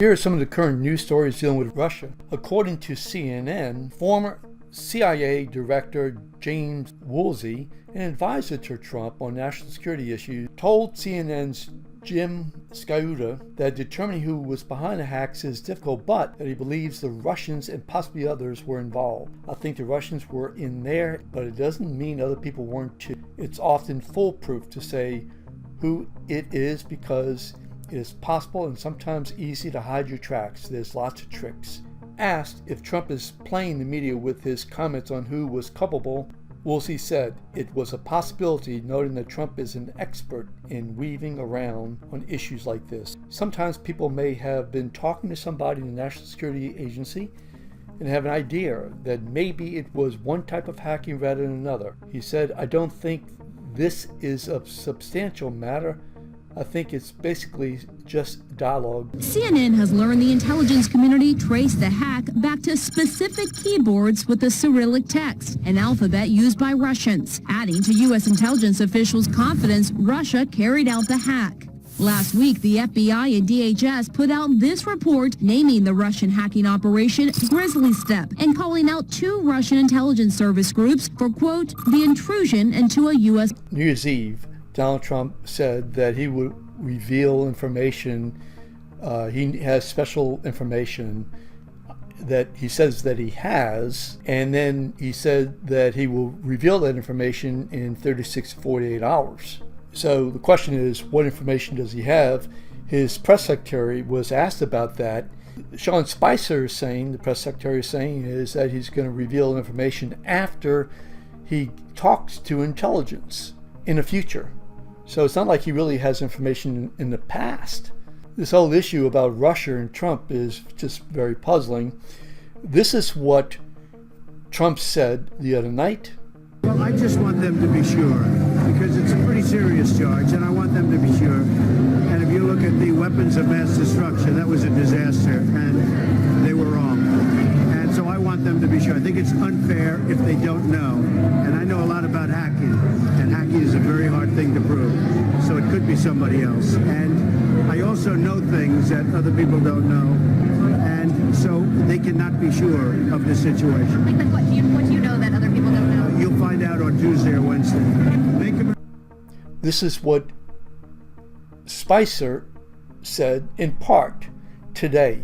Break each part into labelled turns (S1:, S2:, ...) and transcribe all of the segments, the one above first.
S1: Here are some of the current news stories dealing with Russia. According to CNN, former CIA Director James Woolsey, an advisor to Trump on national security issues, told CNN's Jim Sciutto that determining who was behind the hacks is difficult, but that he believes the Russians and possibly others were involved. I think the Russians were in there, but it doesn't mean other people weren't too. It's often foolproof to say who it is because it is possible and sometimes easy to hide your tracks. There's lots of tricks. Asked if Trump is playing the media with his comments on who was culpable, Woolsey said it was a possibility, noting that Trump is an expert in weaving around on issues like this. Sometimes people may have been talking to somebody in the National Security Agency and have an idea that maybe it was one type of hacking rather than another. He said, "I don't think this is a substantial matter. I think it's basically just dialogue."
S2: CNN has learned the intelligence community traced the hack back to specific keyboards with the Cyrillic text, an alphabet used by Russians, adding to U.S. intelligence officials' confidence Russia carried out the hack. Last week, the FBI and DHS put out this report naming the Russian hacking operation Grizzly Step and calling out 2 Russian intelligence service groups for, quote, the intrusion into a U.S.
S1: New Year's Eve, Donald Trump said that he would reveal information. He has special information that he says that he has, and then he said that he will reveal that information in 36 to 48 hours. So the question is, what information does he have? His press secretary was asked about that. Sean Spicer is saying, the press secretary is saying, is that he's going to reveal information after he talks to intelligence in the future. So it's not like he really has information in the past. This whole issue about Russia and Trump is just very puzzling. This is what Trump said the other night.
S3: Well, I just want them to be sure, because it's a pretty serious charge, and I want them to be sure. And if you look at the weapons of mass destruction, that was a disaster, and they were wrong. And so I want them to be sure. I think it's unfair if they don't know. And I know a lot about hacking, and hacking is a very hard thing to prove. So it could be somebody else. And I also know things that other people don't know. And so they cannot be sure of the situation.
S4: Like what do you know that other people don't know?
S3: You'll find out on Tuesday or Wednesday.
S1: This is what Spicer said in part today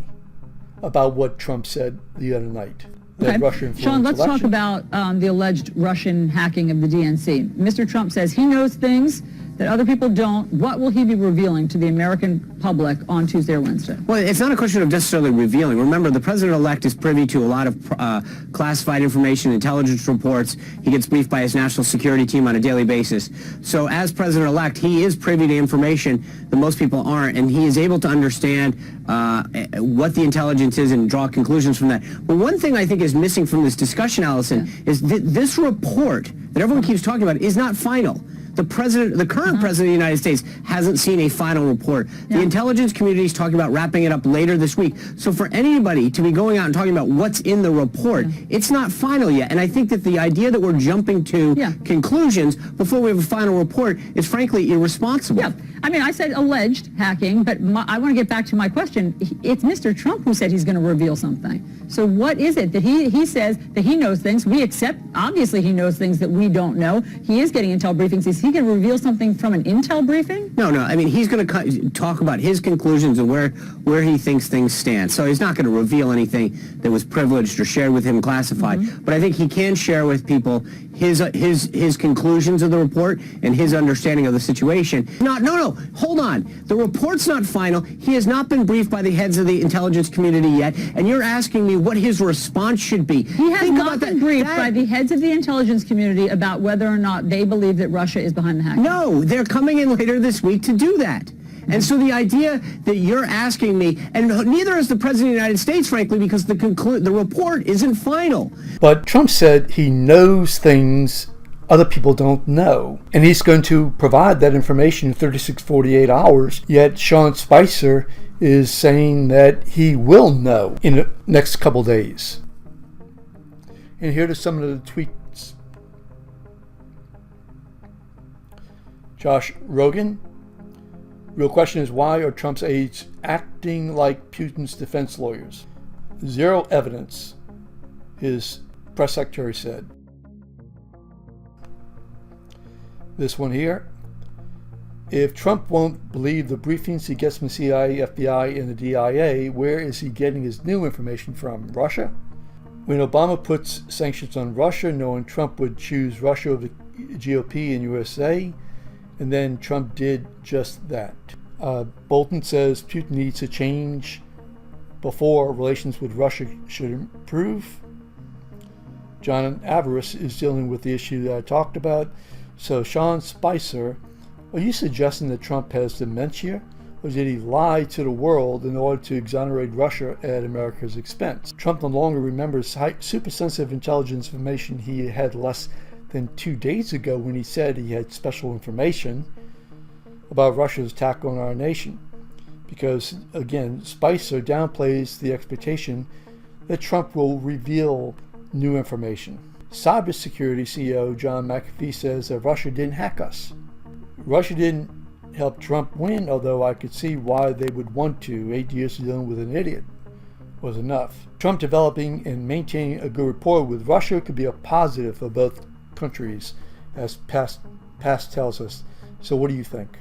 S1: about what Trump said the other night. That Russia influenced
S5: Sean, let's
S1: election.
S5: talk about the alleged Russian hacking of the DNC. Mr. Trump says he knows things that other people don't. What will he be revealing to the American public on Tuesday or Wednesday?
S6: Well, it's not a question of necessarily revealing. Remember, the president-elect is privy to a lot of classified information, intelligence reports. He gets briefed by his national security team on a daily basis. So as president-elect, he is privy to information that most people aren't, and he is able to understand what the intelligence is and draw conclusions from that. But one thing I think is missing from this discussion, Allison, is this report that everyone keeps talking about is not final. The current president of the United States hasn't seen a final report. The intelligence community is talking about wrapping it up later this week. So for anybody to be going out and talking about what's in the report, it's not final yet. And I think that the idea that we're jumping to conclusions before we have a final report is frankly irresponsible.
S5: Yeah, I mean, I said alleged hacking, but I want to get back to my question. It's Mr. Trump who said he's going to reveal something. So what is it that he says that he knows things? We accept, obviously he knows things that we don't know. He is getting intel briefings. Is he going to reveal something from an intel briefing?
S6: No. I mean, he's going to talk about his conclusions and where he thinks things stand. So he's not going to reveal anything that was privileged or shared with him classified. But I think he can share with people his conclusions of the report and his understanding of the situation. No, hold on. The report's not final. He has not been briefed by the heads of the intelligence community yet, and you're asking me what his response should be.
S5: He has not been briefed by the heads of the intelligence community about whether or not they believe that Russia is behind the hacking.
S6: No, they're coming in later this week to do that. And so the idea that you're asking me, and neither is the President of the United States, frankly, because the report isn't final.
S1: But Trump said he knows things other people don't know, and he's going to provide that information in 36, 48 hours, yet Sean Spicer is saying that he will know in the next couple days. And here are some of the tweets. Josh Rogan, Real question is, why are Trump's aides acting like Putin's defense lawyers? Zero evidence, his press secretary said. This one here. If Trump won't believe the briefings he gets from the CIA, FBI, and the DIA, where is he getting his new information from? Russia? When Obama puts sanctions on Russia, knowing Trump would choose Russia over the GOP and USA, and then Trump did just that. Bolton says Putin needs to change before relations with Russia should improve. John Avarice is dealing with the issue that I talked about. So Sean Spicer, are you suggesting that Trump has dementia, or did he lie to the world in order to exonerate Russia at America's expense? Trump no longer remembers super sensitive intelligence information he had less than 2 days ago when he said he had special information about Russia's attack on our nation. Because, again, Spicer downplays the expectation that Trump will reveal new information. Cybersecurity CEO John McAfee says that Russia didn't hack us. Russia didn't help Trump win, although I could see why they would want to. 8 years of dealing with an idiot was enough. Trump developing and maintaining a good rapport with Russia could be a positive for both countries, as past tells us. So what do you think?